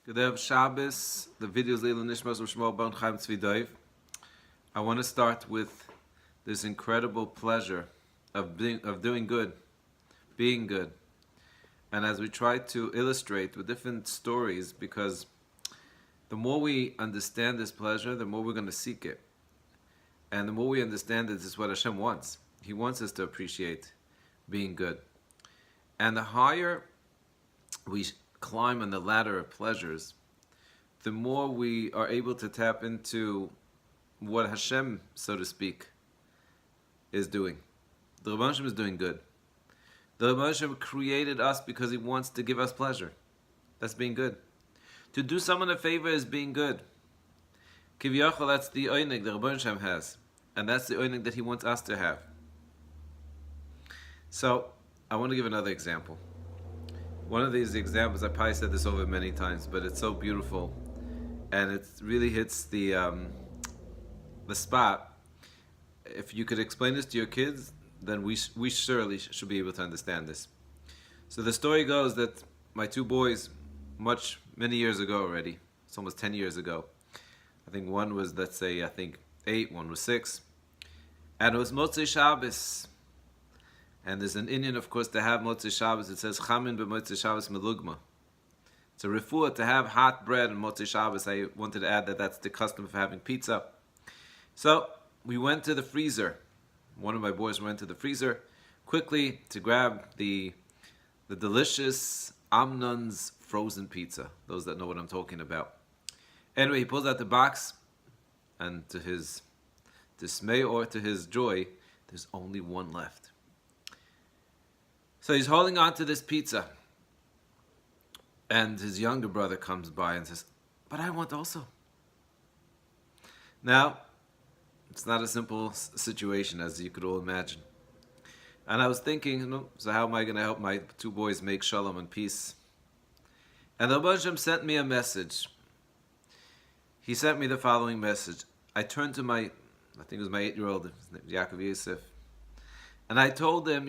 Good day of Shabbos. The video is Leila Nishmas of Shmuel Ben Chaim Tzvi. I want to start with this incredible pleasure of doing good, being good. And as we try to illustrate with different stories, because the more we understand this pleasure, the more we're going to seek it. And the more we understand it, this is what Hashem wants. He wants us to appreciate being good. And the higher we climb on the ladder of pleasures, the more we are able to tap into what Hashem, so to speak, is doing. The Rebbe Hashem is doing good. The Rebbe Hashem created us because He wants to give us pleasure. That's being good. To do someone a favor is being good. Vayakhel, that's the oinig the Rebbe Hashem has. And that's the oinig that He wants us to have. So, I want to give another example. One of these examples, I probably said this over many times, but it's so beautiful, and it really hits the spot. If you could explain this to your kids, then we surely should be able to understand this. So the story goes that my two boys, many years ago already, it's almost 10 years ago. I think one was, let's say, 8, one was 6, and it was Motzei Shabbos. And there's an Indian, of course, to have Motzei Shabbos. It says Chamin b'Motzei Shabbos melugma. It's a refuah to have hot bread on Motzei Shabbos. I wanted to add that that's the custom for having pizza. So we went to the freezer. One of my boys went to the freezer quickly to grab the delicious Amnon's frozen pizza. Those that know what I'm talking about. Anyway, he pulls out the box, and to his dismay or to his joy, there's only one left. So he's holding on to this pizza. And his younger brother comes by and says, "But I want also." Now, it's not a simple situation, as you could all imagine. And I was thinking, so how am I going to help my two boys make shalom and peace? And the Rebbe Hashem sent me a message. He sent me the following message. I turned to I think it was my 8-year-old, his name was Yaakov Yosef. And I told him,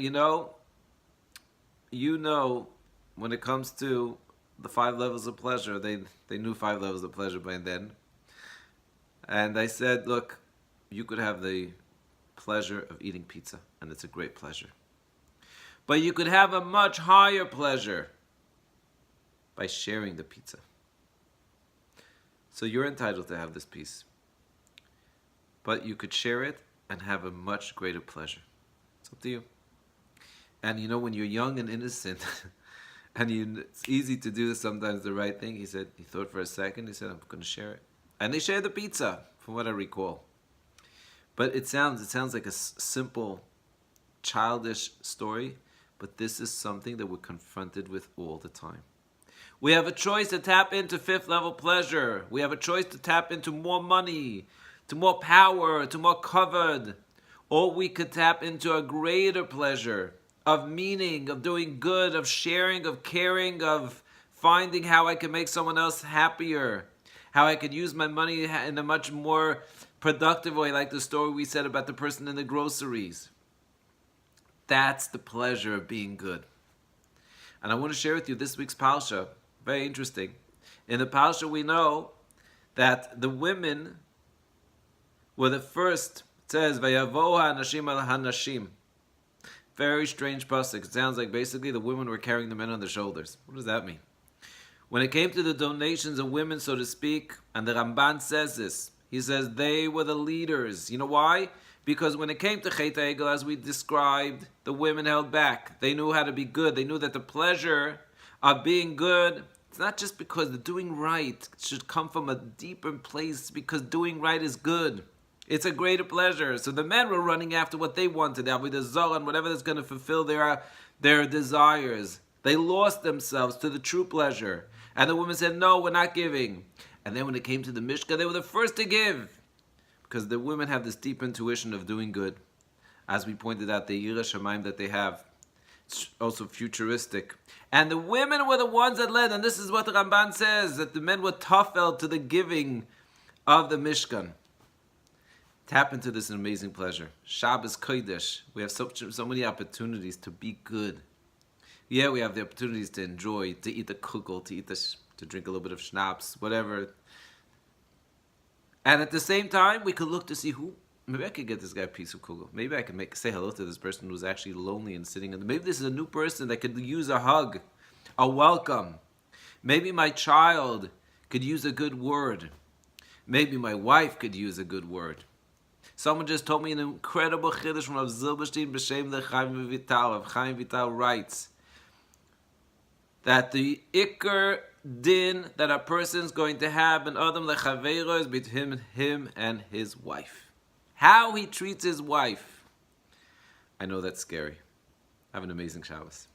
when it comes to the 5 levels of pleasure, they knew 5 levels of pleasure by then. And I said, look, you could have the pleasure of eating pizza, and it's a great pleasure. But you could have a much higher pleasure by sharing the pizza. So you're entitled to have this piece. But you could share it and have a much greater pleasure. It's up to you. And when you're young and innocent, and it's easy to do sometimes the right thing, he thought for a second, he said, I'm going to share it. And they shared the pizza, from what I recall. But it sounds like a simple, childish story, but this is something that we're confronted with all the time. We have a choice to tap into 5th level pleasure. We have a choice to tap into more money, to more power, to more covered. Or we could tap into a greater pleasure of meaning, of doing good, of sharing, of caring, of finding how I can make someone else happier, how I could use my money in a much more productive way, like the story we said about the person in the groceries. That's the pleasure of being good. And I want to share with you this week's Parsha. Very interesting. In the Parsha we know that the women were the first. It says, Vayavohu hanashim al hanashim. Very strange pasuk. It sounds like basically the women were carrying the men on their shoulders. What does that mean? When it came to the donations of women, so to speak, and the Ramban says this, he says they were the leaders. You know why? Because when it came to Chet HaEgel, as we described, the women held back. They knew how to be good. They knew that the pleasure of being good, it's not just because the doing right should come from a deeper place, because doing right is good. It's a greater pleasure. So the men were running after what they wanted, with the Zohar and whatever that's going to fulfill their desires. They lost themselves to the true pleasure. And the women said, no, we're not giving. And then when it came to the Mishka, they were the first to give. Because the women have this deep intuition of doing good. As we pointed out, the Yira Shamayim that they have. It's also futuristic. And the women were the ones that led. And this is what the Ramban says, that the men were tafel to the giving of the Mishkan. Tap into this amazing pleasure. Shabbos Kodesh. We have so many opportunities to be good. Yeah, we have the opportunities to enjoy, to eat the kugel, to to drink a little bit of schnapps, whatever. And at the same time, we could look to see who. Maybe I could get this guy a piece of kugel. Maybe I could say hello to this person who's actually lonely and sitting. And maybe this is a new person that could use a hug, a welcome. Maybe my child could use a good word. Maybe my wife could use a good word. Someone just told me an incredible chiddush from Rav Zilberstein b'shem Chaim Vital. Rav Chaim Vital writes that the ikar din that a person's going to have in Adam lechaveiro is between him and his wife. How he treats his wife. I know that's scary. Have an amazing Shabbos.